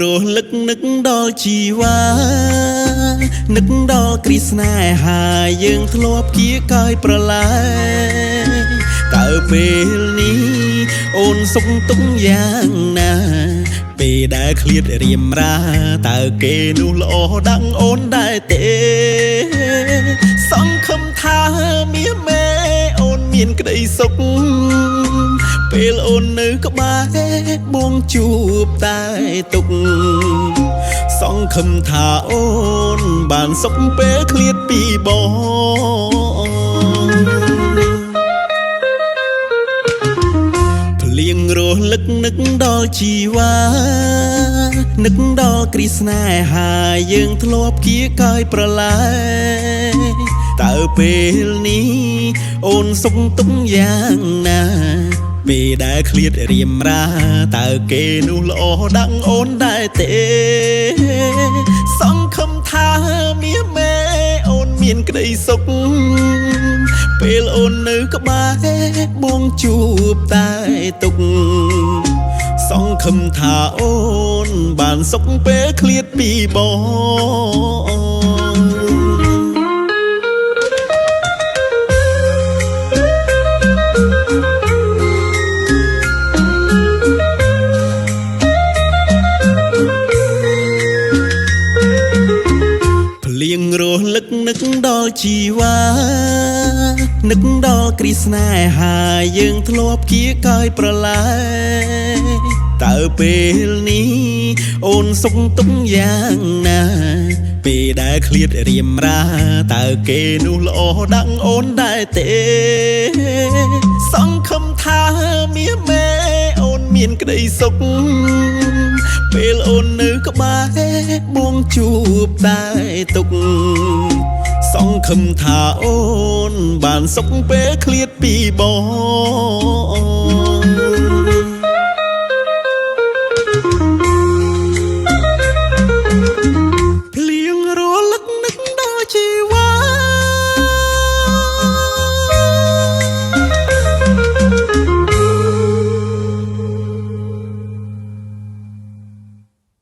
រលឹកនឹកដល់ជីវ៉ានឹកដល់គ្រីស្នេហាយើងធ្លាប់គៀកាយប្រឡាយតើពេលនេះអូនសុខទុក្ខយ៉ាងណាពេលដែលឃ្លាតរៀមរាតើគេនោះល្អដឹងអូនដែរទេសង្ឃឹមថាមាសមេអូនមានក្តីសុខពេលអូននៅក្បែរបងជួបតែទុកសង្ឃឹមថាអូនបានសុខពេលឃ្លាតពីបងភ្លៀងរលឹកនឹកដល់ជីវ៉ានឹកដល់គ្រីស្នេហាយើងធ្លាប់គៀកាយប្រឡាយតើពេលនេះអូនសុខទុក្ខយ៉ាងណាពេលដែលឃ្លាតរៀមរាតើគេនោះល្អដឹងអូនដែរទេសង្ឃឹមថាមាសមេអូនមានក្តីសុខពេលអូននៅក្បែរបងជួបតែទុកសង្ឃឹមថាអូនបានសុខពេលឃ្លាតពីបងភ្លៀងរលឹកនឹកដល់ជីវ៉ានឹកដល់គ្រីស្នេហាយើងធ្លាប់គៀកាយប្រឡាយតើពេលនេះអូនសុខទុក្ខយ៉ាងណាពេលដែលឃ្លាតរៀមរាតើគេនោះល្អដឹងអូនដែរទេសង្ឃឹមថាមាសមេអូនមានក្តីសុខពេលអូននៅក្បែរបងជួបតែទុកសង្ឃឹមថាអូនបានសុខពេលឃ្លាតពីបង